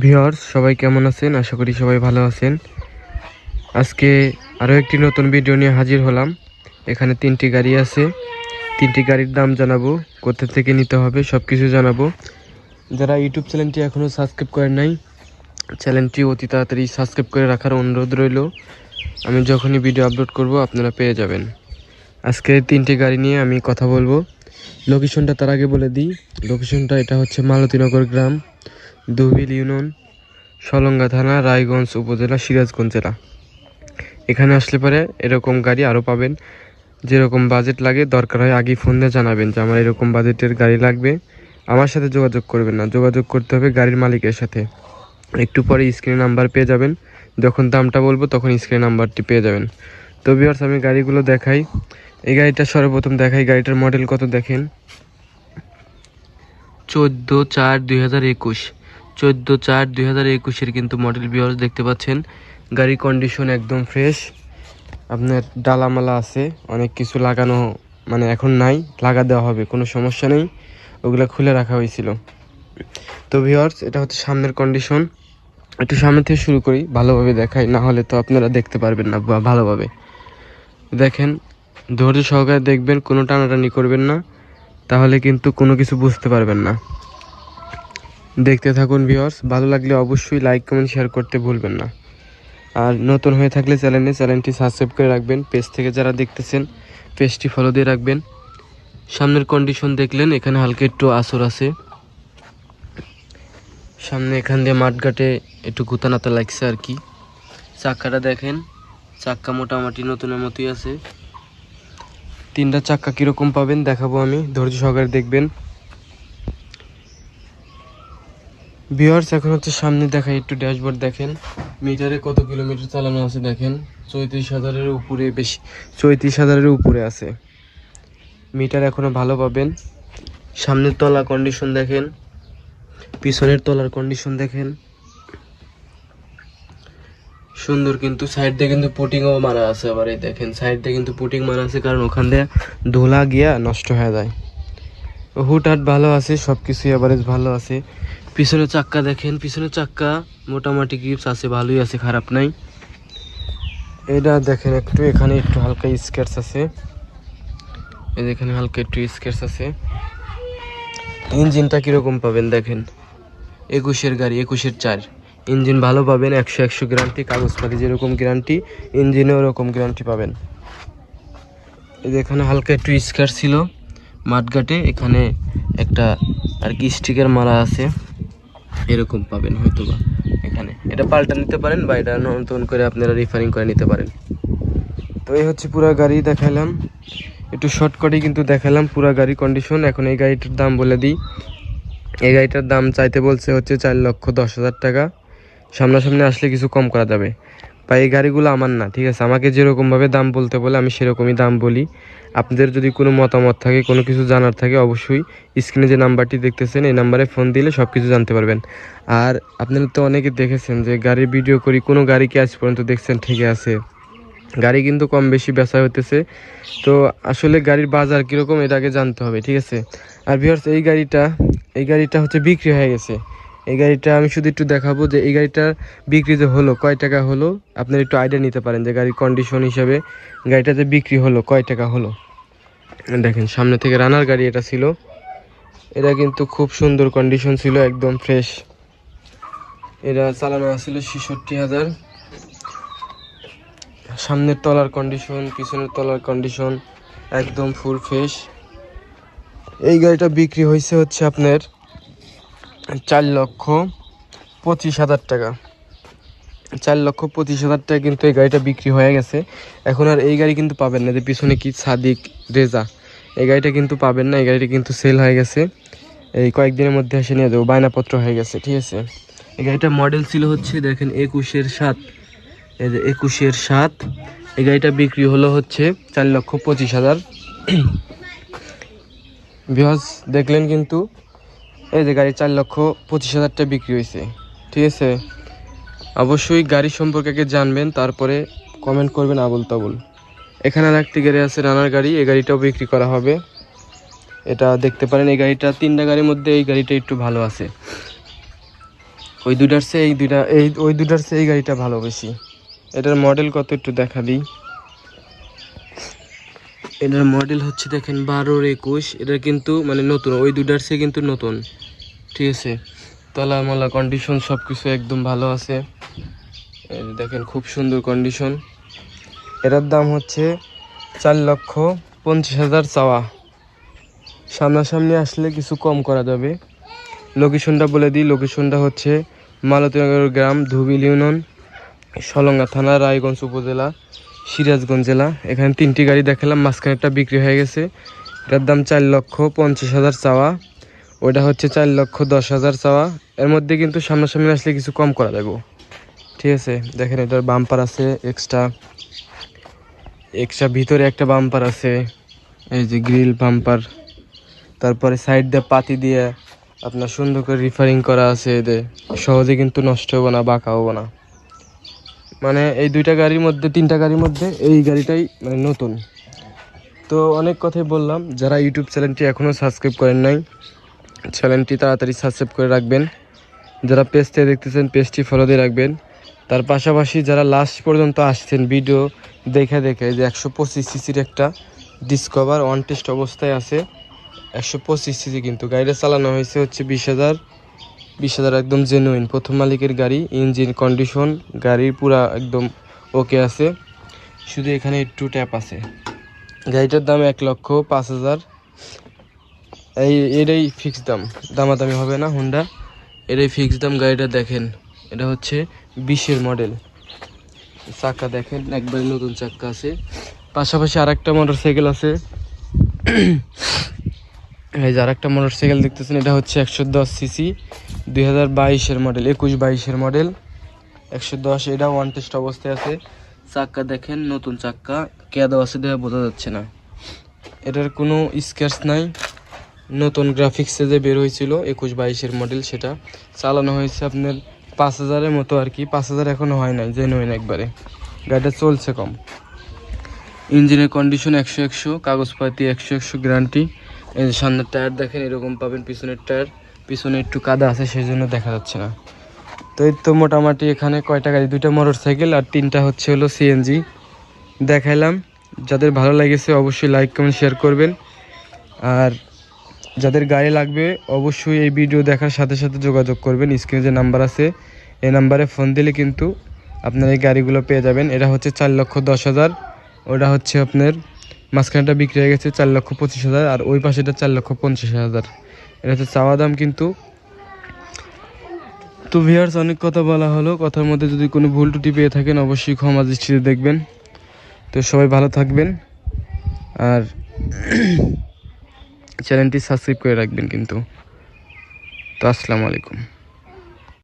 Viewers সবাই কেমন আছেন? আশা করি সবাই ভালো আছেন। আজকে আরও একটি নতুন ভিডিও নিয়ে হাজির হলাম। এখানে 3টি গাড়ি আছে, 3টি গাড়ির দাম জানাবো, কোথা থেকে নিতে হবে সব কিছু জানাবো। যারা ইউটিউব চ্যানেলটি এখনও সাবস্ক্রাইব করেন নাই, চ্যানেলটি অতি তাড়াতাড়ি সাবস্ক্রাইব করে রাখার অনুরোধ রইল। আমি যখনই ভিডিও আপলোড করব আপনারা পেয়ে যাবেন। আজকে 3টি গাড়ি নিয়ে আমি কথা বলবো। লোকেশনটা তার আগে বলে দিই। লোকেশনটা এটা হচ্ছে মালতীনগর গ্রাম, দুবিল ইউনিয়ন, সলঙ্গা থানা, রায়গঞ্জ উপজেলা, সিরাজগঞ্জ জেলা। এখানে আসলে পরে এরকম গাড়ি আরও পাবেন। যেরকম বাজেট লাগে দরকার হয় আগেই ফোন দিয়ে জানাবেন যে আমার এরকম বাজেটের গাড়ি লাগবে। আমার সাথে যোগাযোগ করবেন না, যোগাযোগ করতে হবে গাড়ির মালিকের সাথে। একটু পরে স্ক্রিনে নাম্বার পেয়ে যাবেন, যখন দামটা বলবো তখন স্ক্রিনে নাম্বারটি পেয়ে যাবেন। তো ভিউয়ার্স আমি গাড়িগুলো দেখাই। এই গাড়িটা সর্বপ্রথম দেখাই। গাড়িটার মডেল কত দেখেন, 14/4/2021, 14/4/2021 কিন্তু মডেল। ভিউয়ার্স দেখতে পাচ্ছেন গাড়ির কন্ডিশন একদম ফ্রেশ। আপনার ডালামালা আছে, অনেক কিছু লাগানো মানে এখন নাই, লাগা দেওয়া হবে, কোনো সমস্যা নেই, ওগুলো খুলে রাখা হয়েছিল। তো ভিউয়ার্স এটা হচ্ছে সামনের কন্ডিশন। একটু সামনে থেকে শুরু করি, ভালোভাবে দেখাই, না হলে তো আপনারা দেখতে পারবেন না ভালোভাবে। দেখেন, ধৈর্য সহকারে দেখবেন, কোনো টানাটানি করবেন না, তাহলে কিন্তু কোনো কিছু বুঝতে পারবেন না। দেখতে থাকুন ভিউয়ার্স, ভালো লাগলে অবশ্যই লাইক কমেন্ট শেয়ার করতে ভুলবেন না। আর নতুন হয়ে থাকলে চ্যানেলটি সাবস্ক্রাইব করে রাখবেন। পেজ থেকে যারা দেখতেছেন পেজটি ফলো দিয়ে রাখবেন। সামনের কন্ডিশন দেখলেন, এখানে হালকা একটু আসর আছে, সামনে এখান দিয়ে মাঠঘাটে একটু গুতানাতা লাগছে আর কি। চাক্কাটা দেখেন, চাক্কা মোটামুটি নতুনের মতোই আছে। 3টা চাক্কা কীরকম পাবেন দেখাবো আমি, ধৈর্য সহকারে দেখবেন। ভিউয়ার্স এখন হচ্ছে সামনে দেখাই, একটু ড্যাশবোর্ড দেখেন, মিটারে কত কিলোমিটার চালানো আছে দেখেন। 34,000-এর উপরে, বেশি 34,000-এর উপরে আছে মিটার, এখনও ভালো পাবেন। সামনের তলা কন্ডিশন দেখেন, পিছনের তলার কন্ডিশন দেখেন, সুন্দর। কিন্তু সাইড দিয়ে কিন্তু পুটিংও মারা আছে আবার, এই দেখেন সাইড দিয়ে কিন্তু পুটিং মারা আছে, কারণ ওখান দিয়ে ধুলা গিয়া নষ্ট হয়ে যায়। হুটহাট ভালো আছে, সব কিছুই এভারেজ ভালো আছে। পিছনের চাক্কা দেখেন, পিছনের চাক্কা মোটামুটি গ্রিপস আছে, ভালোই আছে, খারাপ নাই। এটা দেখেন একটু, এখানে একটু হালকা স্ক্র্যাচ আছে, এই এখানে হালকা একটু স্ক্র্যাচ আছে। ইঞ্জিনটা কীরকম পাবেন দেখেন, 21-এর গাড়ি, 21-4 ইঞ্জিন ভালো পাবেন, 100 গ্যারান্টি। কাগজপাতি যেরকম গ্যারান্টি, ইঞ্জিনে ওরকম গ্যারান্টি পাবেন। এই যে এখানে হালকা একটু স্ক্র্যাচ ছিল মাঠঘাটে, এখানে একটা আর কি স্টিকার মারা আছে, এরকম পাবেন হয়তো বা। এখানে এটা পাল্টা নিতে পারেন বা এটা নতুন করে আপনারা রিফারিং করে নিতে পারেন। তো এই হচ্ছে পুরো গাড়ি দেখালাম, একটু শর্টকাটে কিন্তু দেখালাম পুরো গাড়ি কন্ডিশন। এখন এই গাড়িটার দাম বলে দিই। এই গাড়িটার দাম চাইতে বলছে হচ্ছে 4,10,000 টাকা। সামনাসামনি আসলে কিছু কম করা যাবে। বা এই গাড়িগুলো আমার না, ঠিক আছে, আমাকে যেরকমভাবে দাম বলতে বলে আমি সেরকমই দাম বলি। আপনাদের যদি কোনো মতামত থাকে, কোনো কিছু জানার থাকে, অবশ্যই স্ক্রিনে যে নাম্বারটি দেখতেছেন এই নাম্বারে ফোন দিলে সব কিছু জানতে পারবেন। আর আপনারা তো অনেকে দেখেছেন যে গাড়ির ভিডিও করি, কোনো গাড়িকে আজ পর্যন্ত দেখছেন ঠিকই আছে, গাড়ি কিন্তু কম বেশি বেচা হইতেছে। তো আসলে গাড়ির বাজার কীরকম এটা আগে জানতে হবে, ঠিক আছে। আর ভিউয়ার্স এই গাড়িটা হচ্ছে বিক্রি হয়ে গেছে। এই গাড়িটা আমি শুধু একটু দেখাবো যে এই গাড়িটা বিক্রি যে হলো, কয় টাকা হলো আপনারা একটু আইডিয়া নিতে পারেন যে গাড়ির কন্ডিশন হিসাবে গাড়িটাতে বিক্রি হলো কয় টাকা হলো। দেখেন সামনে থেকে রানার গাড়ি এটা ছিল, এটা কিন্তু খুব সুন্দর কন্ডিশন ছিল, একদম ফ্রেশ। এটা চালানো আছিল 66,000। সামনের তলার কন্ডিশন, পিছনের তলার কন্ডিশন একদম ফুল ফ্রেশ। এই গাড়িটা বিক্রি হয়েছে হচ্ছে আপনার 4,25,000 টাকা। 4,25,000 টাকা কিন্তু এই গাড়িটা বিক্রি হয়ে গেছে। এখন আর এই গাড়ি কিন্তু পাবেন না, যে পিছনে কি সাদিক রেজা, এই গাড়িটা কিন্তু পাবেন না। এই গাড়িটা কিন্তু সেল হয়ে গেছে, এই কয়েকদিনের মধ্যে এসে নিয়ে যাবো, বায়নাপত্র হয়ে গেছে, ঠিক আছে। এই গাড়িটা মডেল ছিল হচ্ছে দেখেন 21-7, এই যে 21-7। এই গাড়িটা বিক্রি হলো হচ্ছে 4,25,000। ভিউয়ার্স দেখলেন কিন্তু, এই যে গাড়ি 4,25,000 টাকা বিক্রি হয়েছে, ঠিক আছে। অবশ্যই গাড়ি সম্পর্কে আগে জানবেন, তারপরে কমেন্ট করবেন আবুল তাবুল। এখানে আর একটি গাড়ি আছে রানার গাড়ি, এই গাড়িটাও বিক্রি করা হবে, এটা দেখতে পারেন। এই গাড়িটা 3টা গাড়ির মধ্যে এই গাড়িটা একটু ভালো আছে। ওই দুটার চেয়ে ওই দুটার চেয়ে এই গাড়িটা ভালো বেশি। এটার মডেল কত একটু দেখা দিই। এটার মডেল হচ্ছে দেখেন 12-21। এটা কিন্তু মানে নতুন, ওই দুটার চেয়ে কিন্তু নতুন, ঠিক আছে। তলা মলা কন্ডিশন সব কিছু একদম ভালো আছে। এই দেখেন খুব সুন্দর কন্ডিশন। এটার দাম হচ্ছে 4,50,000 চাওয়া। সামনাসামনি আসলে কিছু কম করা যাবে। লোকেশনটা বলে দিই, লোকেশনটা হচ্ছে মালতীনগর গ্রাম, ধুবিল ইউনিয়ন, সলঙ্গা থানা, রায়গঞ্জ উপজেলা, সিরাজগঞ্জ জেলা। এখানে 3টি গাড়ি দেখালাম, মাঝখানেরটা বিক্রি হয়ে গেছে। এটার দাম 4,50,000 চাওয়া, ওইটা হচ্ছে 4,10,000 চাওয়া। এর মধ্যে কিন্তু সামনাসামনি আসলে কিছু কম করা যাবে, ঠিক আছে। দেখেন এটার বাম্পার আছে এক্সট্রা ভিতরে একটা বাম্পার আছে, এই যে গ্রিল বাম্পার। তারপরে সাইড দিয়ে পাতি দিয়ে আপনার সুন্দর করে রিফারিং করা আছে। এদের সহজে কিন্তু নষ্ট হবো না, বাঁকা হবো না। মানে এই 2টা গাড়ির মধ্যে, 3টা গাড়ির মধ্যে এই গাড়িটাই মানে নতুন। তো অনেক কথাই বললাম, যারা ইউটিউব চ্যানেলটি এখনও সাবস্ক্রাইব করেন নাই, চ্যানেলটি তাড়াতাড়ি সাবস্ক্রাইব করে রাখবেন। যারা পেজ থেকে দেখতেছেন, পেজটি ফলো দিয়ে রাখবেন। তার পাশাপাশি যারা লাস্ট পর্যন্ত আসছেন ভিডিও দেখে যে 125 সিসির একটা ডিসকভার অন টেস্ট অবস্থায় আছে। 125 সিসি কিন্তু গাড়িটা চালানো হয়েছে হচ্ছে 20,000 একদম জেনুইন, প্রথম মালিকের গাড়ি। ইঞ্জিন কন্ডিশন গাড়ির পুরা একদম ওকে আছে, শুধু এখানে একটু ট্যাপ আছে। গাড়িটার দাম 1,05,000। এটাই ফিক্স দাম, দামাদামি হবে না। হুন্ডা এটাই ফিক্স দাম। গাড়িটা দেখেন, এটা হচ্ছে 20-এর মডেল। চাকা দেখেন একবারে নতুন চাক্কা আছে। পাশাপাশি আরেকটা মোটরসাইকেল আছে, এই যে আরেকটা মোটরসাইকেল দেখতেছেন, এটা হচ্ছে 110 সিসি, 2022-এর মডেল, 21-22-এর মডেল, 110। এটা ওয়ান টেস্ট অবস্থায় আছে। চাক্কা দেখেন নতুন চাক্কা, কেদো আছে দেখে বোঝা যাচ্ছে না। এটার কোনো স্ক্র্যাচ নাই, নতুন গ্রাফিক্সে যে বের হয়েছিল 21-22-এর মডেল, সেটা চালানো হয়েছে আপনার 5,000-এর মতো আর কি। 5,000 এখনও হয় নাই, জেনুইন একবারে। গাড়িটা চলছে কম। ইঞ্জিনের কন্ডিশন 100, কাগজপাতি 100 গ্যারান্টি। এই যে সামনের টায়ার দেখেন এরকম পাবেন, পিছনের টায়ার পিছনে একটু কাদা আছে সেই জন্য দেখা যাচ্ছে না। তো এই তো মোটামুটি এখানে কয়টা গাড়ি, 2টা মোটরসাইকেল আর 3টা হচ্ছে হলো সিএনজি দেখাইলাম। যাদের ভালো লেগেছে অবশ্যই লাইক কমেন্ট শেয়ার করবেন। আর যাদের গাড়ি লাগবে অবশ্যই এই ভিডিও দেখার সাথে সাথে যোগাযোগ করবেন। স্ক্রিনে যে নাম্বার আছে এই নাম্বারে ফোন দিলে কিন্তু আপনারা এই গাড়িগুলো পেয়ে যাবেন। এটা হচ্ছে 4,10,000, ওটা হচ্ছে আপনার মাঝখানটা বিক্রি হয়ে গেছে 4,25,000, আর ওই পাশেটা 4,50,000। এটা হচ্ছে চাওয়া দাম কিন্তু। তো ভিউয়ার্স, অনেক কথা বলা হলো, কথার মধ্যে যদি কোনো ভুল ত্রুটি পেয়ে থাকেন অবশ্যই ক্ষমা দৃষ্টিতে দেখবেন। তো সবাই ভালো থাকবেন আর চ্যানেলটি সাবস্ক্রাইব করে রাখবেন কিন্তু। তো আসসালামু আলাইকুম।